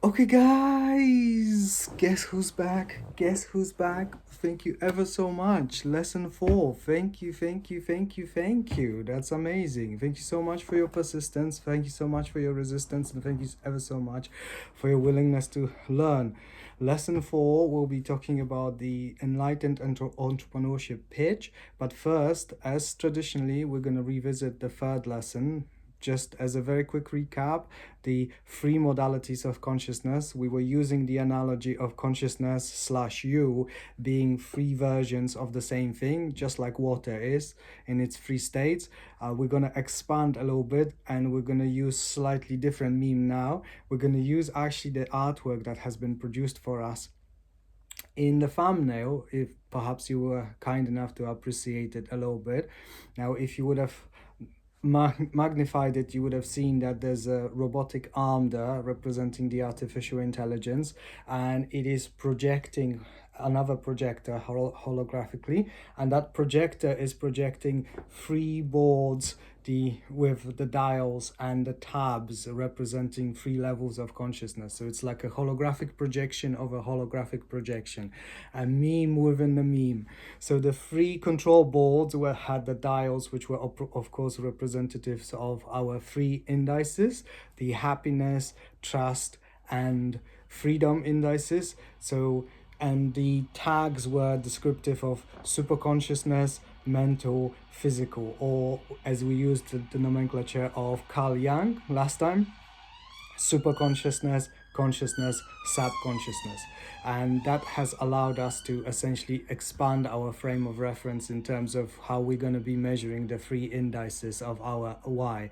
Okay, guys, guess who's back? Guess who's back? Thank you ever so much. Lesson 4. Thank you, thank you, thank you, thank you. That's amazing. Thank you so much for your persistence. Thank you so much for your resistance. And thank you ever so much for your willingness to learn. Lesson 4, we'll be talking about the Enlightened Entrepreneurship pitch. But first, as traditionally, we're going to revisit the third lesson. Just as a very quick recap, the three modalities of consciousness, we were using the analogy of consciousness slash you being three versions of the same thing, just like water is in its three states. We're going to expand a little bit and we're going to use slightly different meme now. We're going to use actually the artwork that has been produced for us in the thumbnail, if perhaps you were kind enough to appreciate it a little bit. Now, if you would have magnified it, you would have seen that there's a robotic arm there representing the artificial intelligence, and it is projecting another projector holographically, and that projector is projecting three boards with the dials and the tabs representing three levels of consciousness. So it's like a holographic projection of a holographic projection, a meme within the meme. So the three control boards had the dials, which were of course representatives of our three indices: the happiness, trust, and freedom indices. And the tags were descriptive of superconsciousness, mental, physical, or as we used the nomenclature of Carl Jung last time, superconsciousness, consciousness, subconsciousness. And that has allowed us to essentially expand our frame of reference in terms of how we're going to be measuring the three indices of our why.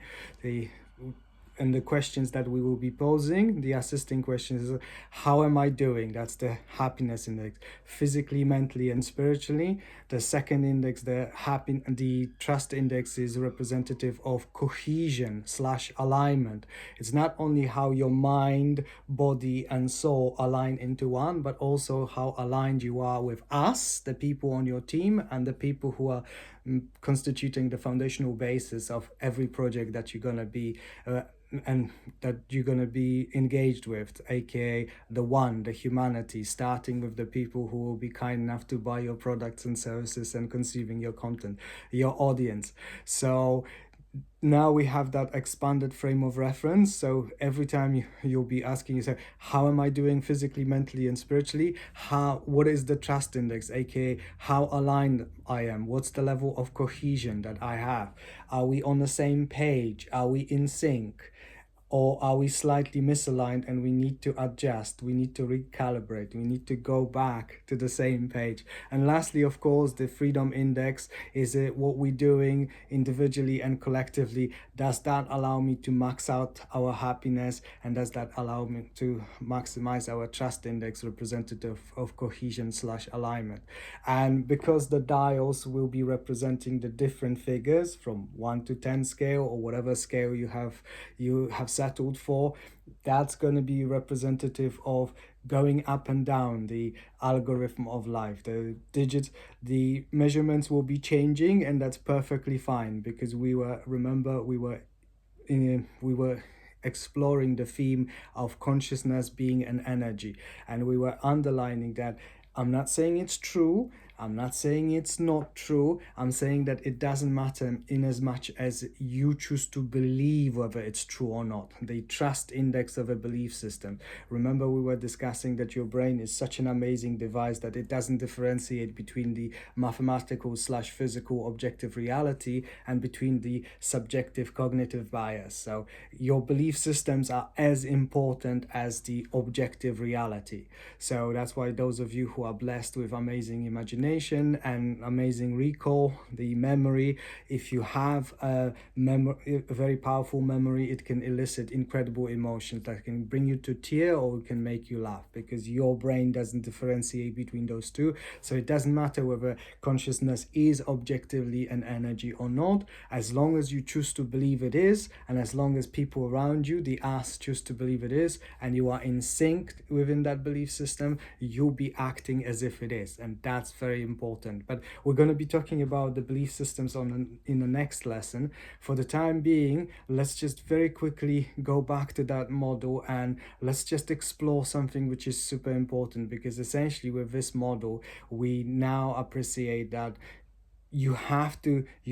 And the questions that we will be posing, the assisting questions is, how am I doing? That's the happiness index, physically, mentally, and spiritually. The second index, the trust index, is representative of cohesion / alignment. It's not only how your mind, body, and soul align into one, but also how aligned you are with us, the people on your team, and the people who are constituting the foundational basis of every project that you're going to be and that you're going to be engaged with, aka the humanity, starting with the people who will be kind enough to buy your products and services and consuming your content, your audience. So now we have that expanded frame of reference. So every time you'll be asking yourself, how am I doing physically, mentally, and spiritually? What is the trust index, aka how aligned I am? What's the level of cohesion that I have? Are we on the same page? Are we in sync? Or are we slightly misaligned and we need to adjust, we need to recalibrate, we need to go back to the same page? And lastly, of course, the freedom index is what we're doing individually and collectively. Does that allow me to max out our happiness, and does that allow me to maximize our trust index, representative of cohesion / alignment? And because the dials will be representing the different figures from 1 to 10 scale, or whatever scale you have settled for, that's going to be representative of going up and down the algorithm of life. The measurements will be changing, and that's perfectly fine, because we were exploring the theme of consciousness being an energy, and we were underlining that I'm not saying it's true, I'm not saying it's not true, I'm saying that it doesn't matter in as much as you choose to believe whether it's true or not. The trust index of a belief system. Remember, we were discussing that your brain is such an amazing device that it doesn't differentiate between the mathematical / physical objective reality and between the subjective cognitive bias. So your belief systems are as important as the objective reality. So that's why those of you who are blessed with amazing imagination and amazing recall, the memory, if you have a very powerful memory, it can elicit incredible emotions that can bring you to tear or it can make you laugh, because your brain doesn't differentiate between those two. So it doesn't matter whether consciousness is objectively an energy or not, as long as you choose to believe it is, and as long as people around you, the us, choose to believe it is, and you are in sync within that belief system, you'll be acting as if it is. And that's very very important. But we're going to be talking about the belief systems in the next lesson. For the time being, let's just very quickly go back to that model, and let's just explore something which is super important, because essentially with this model, we now appreciate that you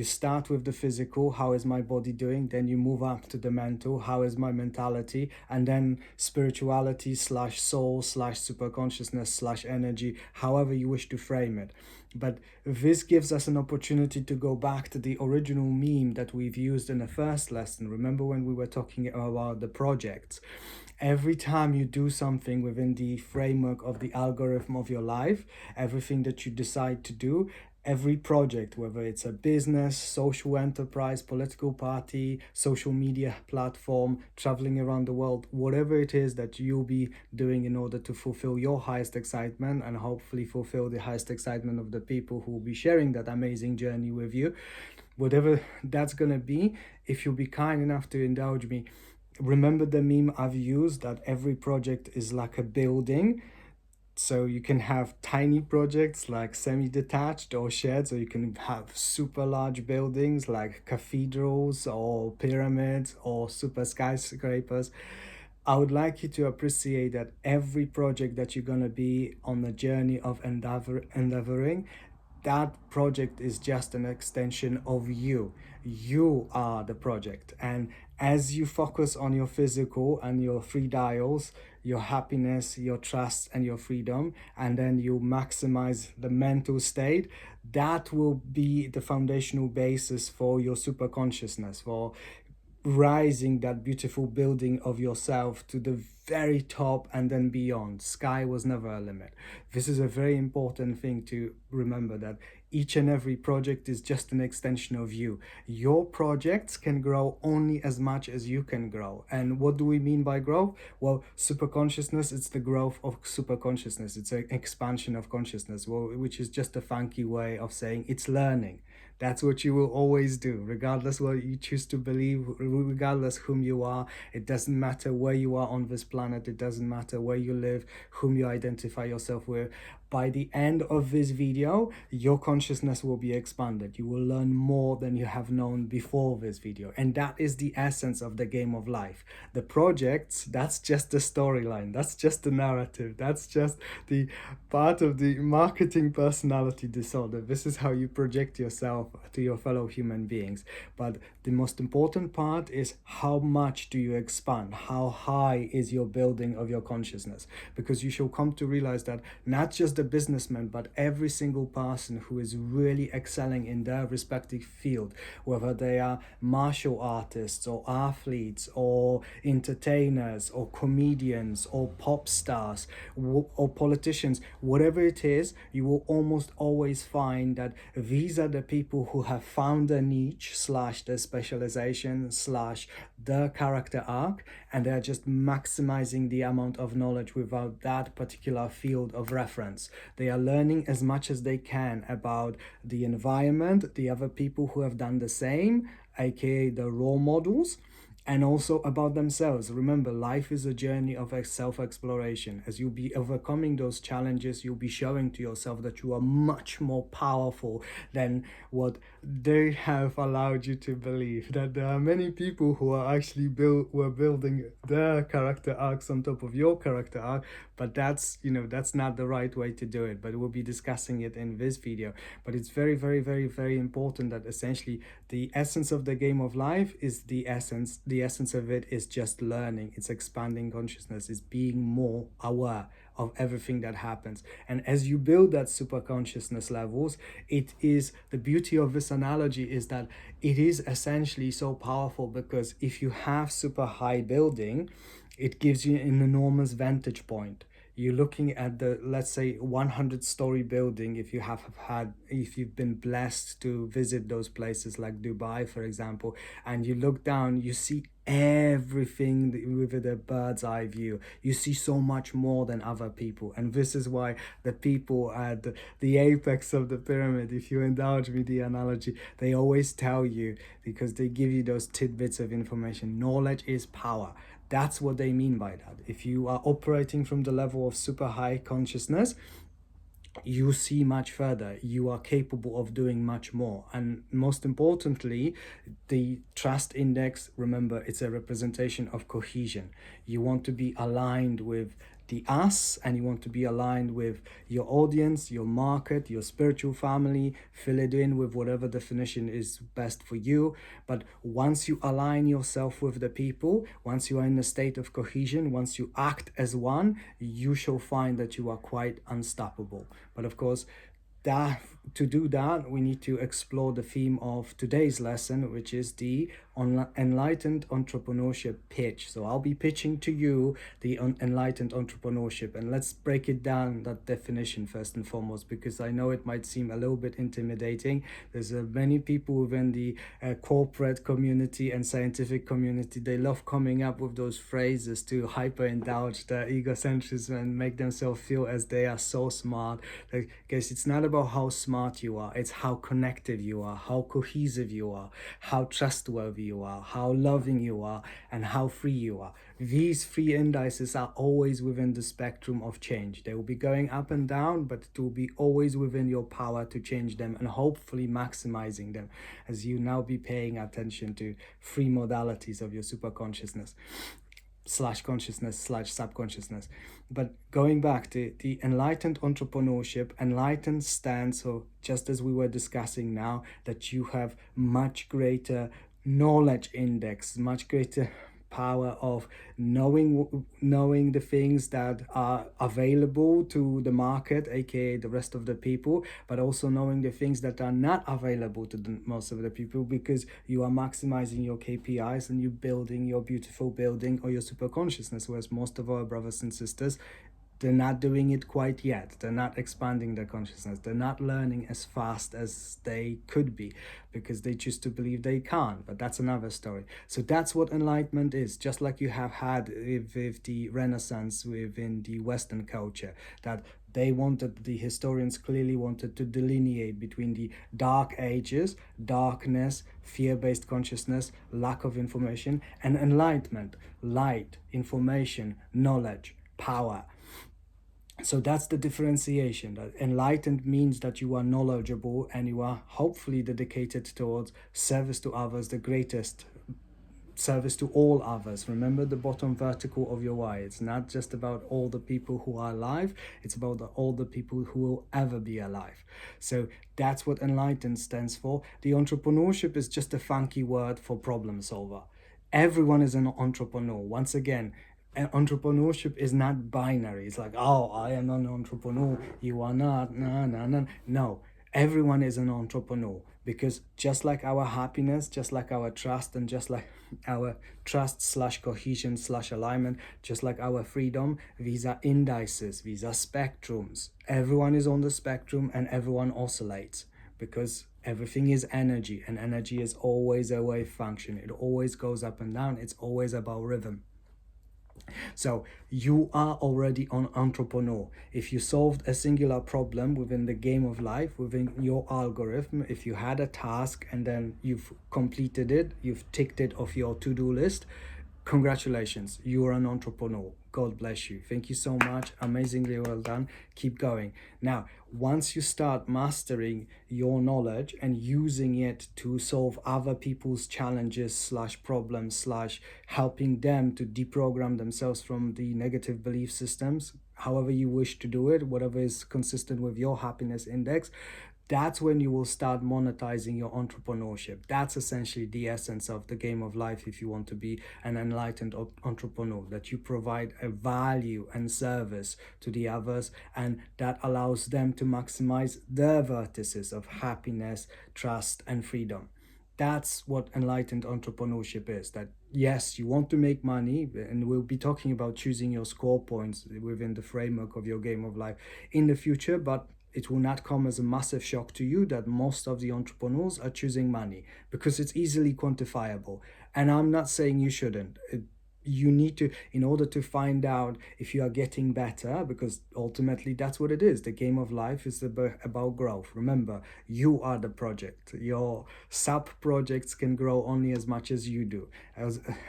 start with the physical, how is my body doing, then you move up to the mental, how is my mentality, and then spirituality slash soul slash superconsciousness slash energy, however you wish to frame it. But this gives us an opportunity to go back to the original meme that we've used in the first lesson. Remember when we were talking about the projects? Every time you do something within the framework of the algorithm of your life, everything that you decide to do, every project, whether it's a business, social enterprise, political party, social media platform, traveling around the world, whatever it is that you'll be doing in order to fulfill your highest excitement and hopefully fulfill the highest excitement of the people who will be sharing that amazing journey with you, whatever that's going to be, if you'll be kind enough to indulge me, remember the meme I've used that every project is like a building. So you can have tiny projects like semi-detached or sheds, or you can have super large buildings like cathedrals or pyramids or super skyscrapers. I would like you to appreciate that every project that you're going to be on the journey of endeavoring, that project is just an extension of you. You are the project. And as you focus on your physical and your three dials, your happiness, your trust, and your freedom, and then you maximize the mental state, that will be the foundational basis for your super consciousness, for rising that beautiful building of yourself to the very top and then beyond. Sky was never a limit. This is a very important thing to remember, that each and every project is just an extension of you. Your projects can grow only as much as you can grow. And what do we mean by growth? Well, super consciousness, it's the growth of super consciousness. It's an expansion of consciousness, which is just a funky way of saying it's learning. That's what you will always do, regardless what you choose to believe, regardless whom you are. It doesn't matter where you are on this planet. It doesn't matter where you live, whom you identify yourself with. By the end of this video, your consciousness will be expanded. You will learn more than you have known before this video. And that is the essence of the game of life. The projects, that's just the storyline. That's just the narrative. That's just the part of the marketing personality disorder. This is how you project yourself to your fellow human beings. But the most important part is, how much do you expand? How high is your building of your consciousness? Because you shall come to realize that not just the businessman, but every single person who is really excelling in their respective field, whether they are martial artists or athletes or entertainers or comedians or pop stars or politicians, whatever it is, you will almost always find that these are the people who have found their niche slash their specialization slash their character arc, and they're just maximizing the amount of knowledge without that particular field of reference. They are learning as much as they can about the environment, the other people who have done the same, aka the role models, and also about themselves. Remember, life is a journey of self-exploration. As you'll be overcoming those challenges, you'll be showing to yourself that you are much more powerful than what they have allowed you to believe. That there are many people who are actually building their character arcs on top of your character arc, but that's not the right way to do it. But we'll be discussing it in this video. But it's very, very, very, very important that essentially the essence of the game of life is the essence of it is just learning. It's expanding consciousness. It's being more aware of everything that happens. And as you build that super consciousness levels, it is the beauty of this analogy is that it is essentially so powerful, because if you have super high building, it gives you an enormous vantage point. You're looking at the, let's say, 100-story building, if you've been blessed to visit those places like Dubai, for example, and you look down, you see everything with a bird's eye view. You see so much more than other people. And this is why the people at the apex of the pyramid, if you indulge me the analogy, they always tell you, because they give you those tidbits of information, knowledge is power. That's what they mean by that. If you are operating from the level of super high consciousness, you see much further, you are capable of doing much more. And most importantly, the trust index, remember, it's a representation of cohesion. You want to be aligned with the us, and you want to be aligned with your audience, your market, your spiritual family. Fill it in with whatever definition is best for you. But once you align yourself with the people, once you are in a state of cohesion, once you act as one, you shall find that you are quite unstoppable. But of course, that to do that, we need to explore the theme of today's lesson, which is the enlightened entrepreneurship pitch. So I'll be pitching to you the enlightened entrepreneurship, and let's break it down, that definition first and foremost, because I know it might seem a little bit intimidating. There's many people within the corporate community and scientific community, they love coming up with those phrases to hyper indulge their egocentrism and make themselves feel as they are so smart. Because it's not about how smart you are, it's how connected you are, how cohesive you are, how trustworthy you are, how loving you are, and how free you are. These three indices are always within the spectrum of change. They will be going up and down, but it will be always within your power to change them, and hopefully maximizing them as you now be paying attention to three modalities of your superconsciousness slash consciousness slash subconsciousness. But going back to the enlightened entrepreneurship, enlightened stands for, just as we were discussing now, that you have much greater knowledge index, much greater power of knowing the things that are available to the market, aka the rest of the people, but also knowing the things that are not available to most of the people, because you are maximizing your KPIs and you building your beautiful building or your super consciousness. Whereas most of our brothers and sisters, they're not doing it quite yet. They're not expanding their consciousness. They're not learning as fast as they could be because they choose to believe they can't. But that's another story. So that's what enlightenment is. Just like you have had with the Renaissance within the Western culture, that the historians clearly wanted to delineate between the dark ages, darkness, fear-based consciousness, lack of information, and enlightenment, light, information, knowledge, power. So that's the differentiation. That enlightened means that you are knowledgeable and you are hopefully dedicated towards service to others, the greatest service to all others. Remember the bottom vertical of your why. It's not just about all the people who are alive, it's about all the people who will ever be alive. So that's what enlightened stands for. The entrepreneurship is just a funky word for problem solver. Everyone is an entrepreneur. Once again, entrepreneurship is not binary. It's like, oh, I am an entrepreneur, you are not. No, everyone is an entrepreneur, because just like our happiness, just like our trust, and just like our trust slash cohesion slash alignment, just like our freedom, these are indices, these are spectrums. Everyone is on the spectrum and everyone oscillates, because everything is energy, and energy is always a wave function. It always goes up and down. It's always about rhythm. So you are already an entrepreneur. If you solved a singular problem within the game of life, within your algorithm, if you had a task and then you've completed it, you've ticked it off your to-do list, congratulations, you are an entrepreneur. God bless you. Thank you so much. Amazingly well done. Keep going. Now, once you start mastering your knowledge and using it to solve other people's challenges slash problems slash helping them to deprogram themselves from the negative belief systems, however you wish to do it, whatever is consistent with your happiness index, that's when you will start monetizing your entrepreneurship. That's essentially the essence of the game of life if you want to be an enlightened entrepreneur, that you provide a value and service to the others, and that allows them to maximize their vertices of happiness, trust, and freedom. That's what enlightened entrepreneurship is. That yes, you want to make money, and we'll be talking about choosing your score points within the framework of your game of life in the future, but it will not come as a massive shock to you that most of the entrepreneurs are choosing money, because it's easily quantifiable. And I'm not saying you shouldn't. You need to, in order to find out if you are getting better, because ultimately that's what it is. The game of life is about growth. Remember, you are the project. Your sub projects can grow only as much as you do.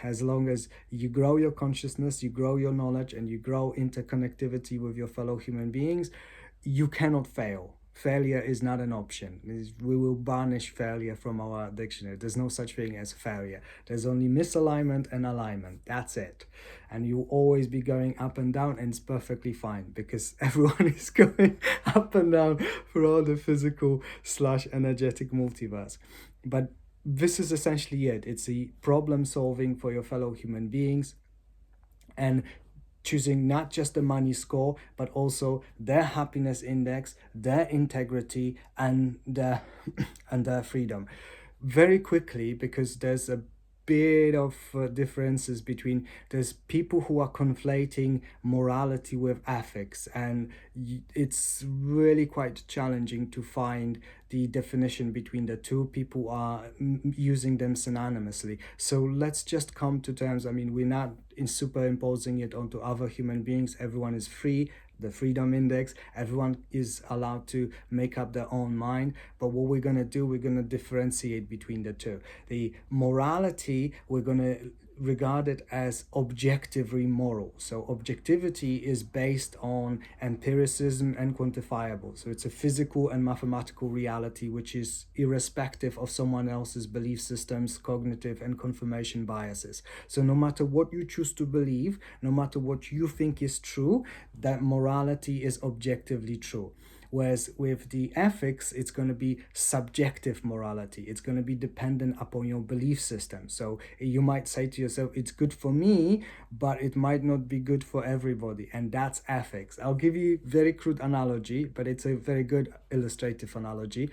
As long as you grow your consciousness, you grow your knowledge, and you grow interconnectivity with your fellow human beings, you cannot fail. Failure is not an option. We will banish failure from our dictionary. There's no such thing as failure. There's only misalignment and alignment. That's it. And you'll always be going up and down, and it's perfectly fine because everyone is going up and down throughout the physical slash energetic multiverse. But this is essentially it. It's a problem solving for your fellow human beings, and choosing not just the money score, but also their happiness index, their integrity, and their and their freedom. Very quickly, because there's a bit of differences between, there's people who are conflating morality with ethics, and it's really quite challenging to find the definition between the two. People are using them synonymously, so let's just come to terms. I mean, we're not superimposing it onto other human beings. Everyone is free, the freedom index, everyone is allowed to make up their own mind. But what we're going to do, we're going to differentiate between the two. The morality, we're going to regard it as objectively moral. So objectivity is based on empiricism and quantifiable. So it's a physical and mathematical reality which is irrespective of someone else's belief systems, cognitive and confirmation biases. So no matter what you choose to believe, no matter what you think is true, that morality is objectively true. Whereas with the ethics, it's going to be subjective morality. It's going to be dependent upon your belief system. So you might say to yourself, it's good for me, but it might not be good for everybody. And that's ethics. I'll give you a very crude analogy, but it's a very good illustrative analogy.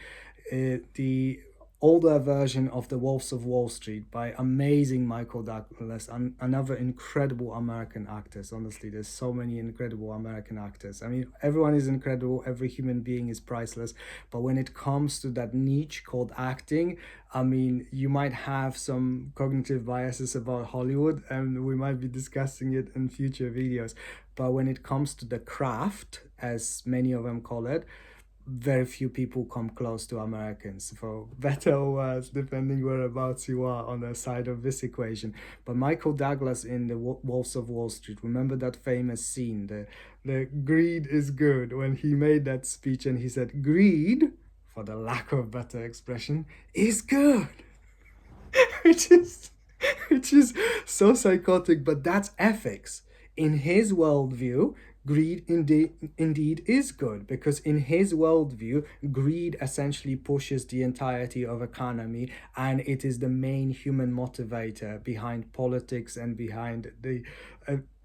The older version of The Wolves of Wall Street by amazing Michael Douglas, another incredible American actors. Honestly, there's so many incredible American actors. I mean, everyone is incredible. Every human being is priceless. But when it comes to that niche called acting, I mean, you might have some cognitive biases about Hollywood, and we might be discussing it in future videos. But when it comes to the craft, as many of them call it, very few people come close to Americans, for better or worse, depending whereabouts you are on the side of this equation. But Michael Douglas in The Wolves of Wall Street, remember that famous scene, the greed is good, when he made that speech and he said, greed, for the lack of better expression, is good. which is which is so psychotic, but that's ethics. In his worldview, greed indeed is good, because in his worldview, greed essentially pushes the entirety of economy, and it is the main human motivator behind politics and behind the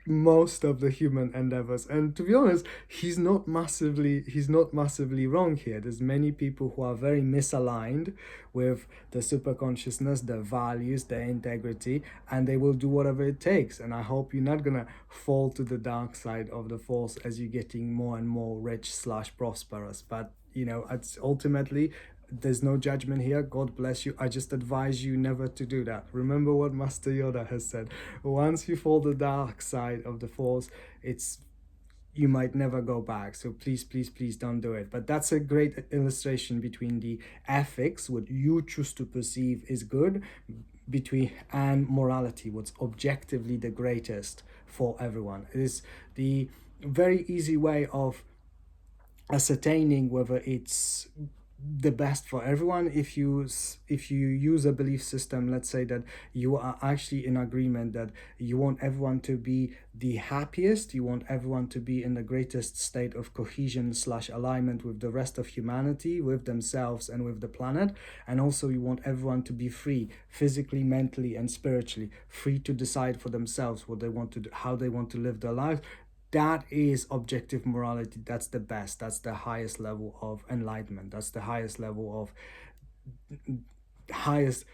most of the human endeavors. And to be honest, he's not massively wrong here. There's many people who are very misaligned with the superconsciousness, their values, their integrity, and they will do whatever it takes. And I hope you're not gonna fall to the dark side of the force as you're getting more and more rich slash prosperous. But you know, it's ultimately, there's no judgment here. God bless you. I just advise you never to do that. Remember what Master Yoda has said. Once you fall the dark side of the force, you might never go back. So please, please, please don't do it. But that's a great illustration between the ethics, what you choose to perceive is good, and morality, what's objectively the greatest for everyone. It is the very easy way of ascertaining whether it's the best for everyone. If you use a belief system, let's say that you are actually in agreement that you want everyone to be the happiest, you want everyone to be in the greatest state of cohesion slash alignment with the rest of humanity, with themselves and with the planet, and also you want everyone to be free physically, mentally and spiritually, free to decide for themselves what they want to do, how they want to live their life. That is objective morality. That's the best. That's the highest level of enlightenment. That's the highest level of highest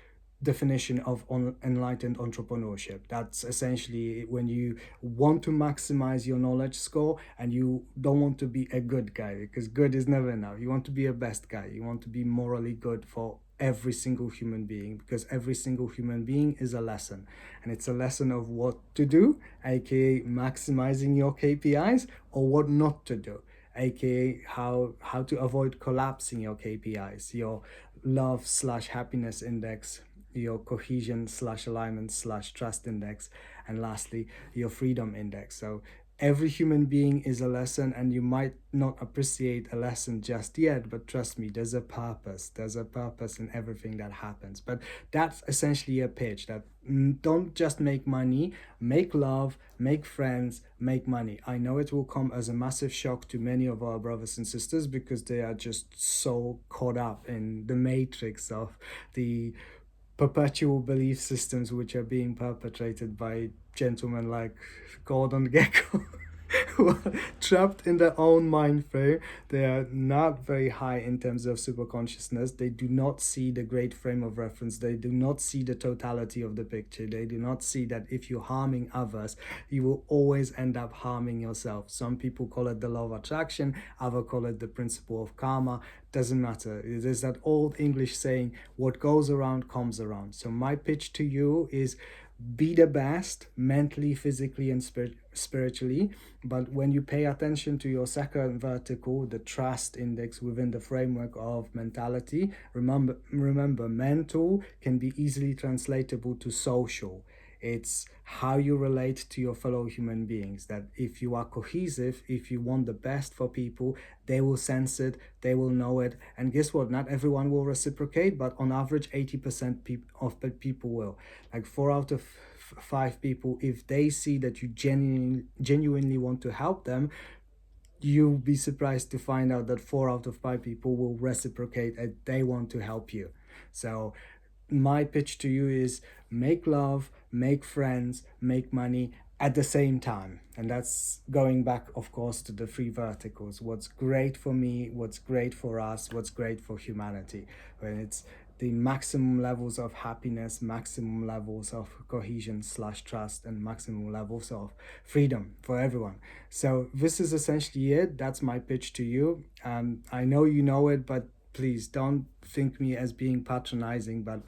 definition of enlightened entrepreneurship. That's essentially when you want to maximize your knowledge score and you don't want to be a good guy, because good is never enough. You want to be a best guy. You want to be morally good for every single human being, because every single human being is a lesson, and it's a lesson of what to do, aka maximizing your KPIs, or what not to do, aka how to avoid collapsing your KPIs, your love slash happiness index, your cohesion slash alignment slash trust index, and lastly your freedom index. So Every human being is a lesson, and you might not appreciate a lesson just yet, but trust me, there's a purpose. There's a purpose in everything that happens. But that's essentially a pitch that don't just make money, make love, make friends, make money. I know it will come as a massive shock to many of our brothers and sisters because they are just so caught up in the matrix of the perpetual belief systems which are being perpetrated by gentlemen like Gordon Gecko who are trapped in their own mind frame. They are not very high in terms of super consciousness. They do not see the great frame of reference. They do not see the totality of the picture. They do not see that if you're harming others, you will always end up harming yourself. Some people call it the law of attraction, others call it the principle of karma. Doesn't matter. There's that old English saying, what goes around comes around. So my pitch to you is be the best mentally, physically, and spiritually. But when you pay attention to your second vertical, the trust index within the framework of mentality, remember mental can be easily translatable to social. It's how you relate to your fellow human beings. That if you are cohesive, if you want the best for people, they will sense it, they will know it. And guess what? Not everyone will reciprocate, but on average, 80% of the people will. Like 4 out of 5 people, if they see that you genuinely want to help them, you'll be surprised to find out that 4 out of 5 people will reciprocate and they want to help you. So my pitch to you is make love, make friends, make money at the same time. And that's going back, of course, to the 3 verticals. What's great for me, what's great for us, what's great for humanity. When it's the maximum levels of happiness, maximum levels of cohesion / trust, and maximum levels of freedom for everyone. So this is essentially it. That's my pitch to you. I know you know it, but please don't think me as being patronizing, but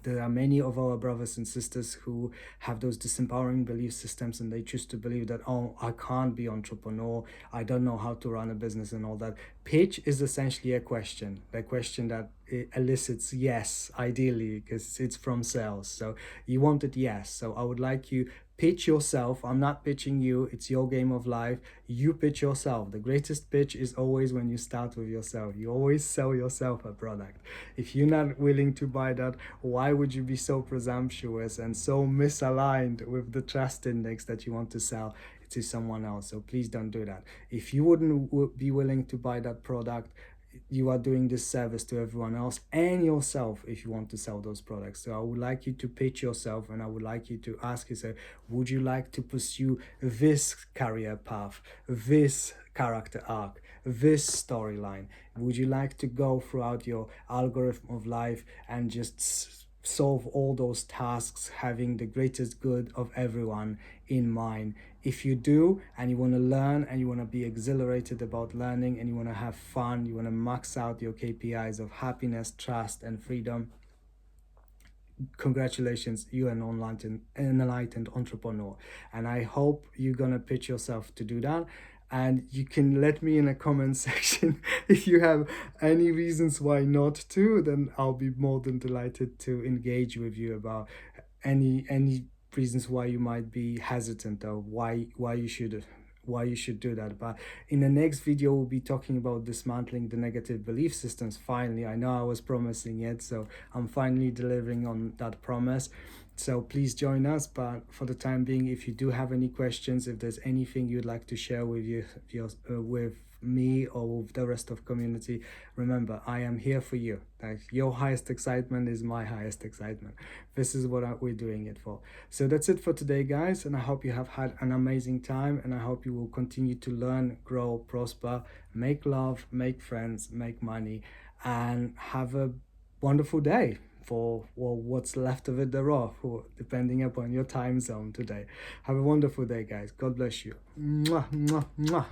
there are many of our brothers and sisters who have those disempowering belief systems, and they choose to believe that, oh, I can't be entrepreneur, I don't know how to run a business and all that. Pitch is essentially a question that it elicits yes, ideally, because it's from sales. So you wanted yes. So I would like you pitch yourself. I'm not pitching you. It's your game of life. You pitch yourself. The greatest pitch is always when you start with yourself. You always sell yourself a product. If you're not willing to buy that, why would you be so presumptuous and so misaligned with the trust index that you want to sell to someone else? So please don't do that. If you wouldn't be willing to buy that product, you are doing this service to everyone else and yourself if you want to sell those products. So I would like you to pitch yourself, and I would like you to ask yourself, would you like to pursue this career path, this character arc, this storyline? Would you like to go throughout your algorithm of life and just solve all those tasks having the greatest good of everyone in mind? If you do, and you want to learn, and you want to be exhilarated about learning, and you want to have fun, you want to max out your KPIs of happiness, trust, and freedom, congratulations, you're an enlightened entrepreneur. And I hope you're gonna pitch yourself to do that. And you can let me in a comment section if you have any reasons why not to. Then I'll be more than delighted to engage with you about any reasons why you might be hesitant, or why you should do that. But in the next video, we'll be talking about dismantling the negative belief systems. Finally, I know I was promising it, so I'm finally delivering on that promise. So please join us. But for the time being, if you do have any questions, if there's anything you'd like to share with with me or with the rest of community, remember, I am here for you. Like, your highest excitement is my highest excitement. This is what we're doing it for. So that's it for today, guys, and I hope you have had an amazing time, and I hope you will continue to learn, grow, prosper, make love, make friends, make money, and have a wonderful day, for what's left of it thereof, depending upon your time zone today. Have a wonderful day, guys. God bless you. Mwah, mwah, mwah.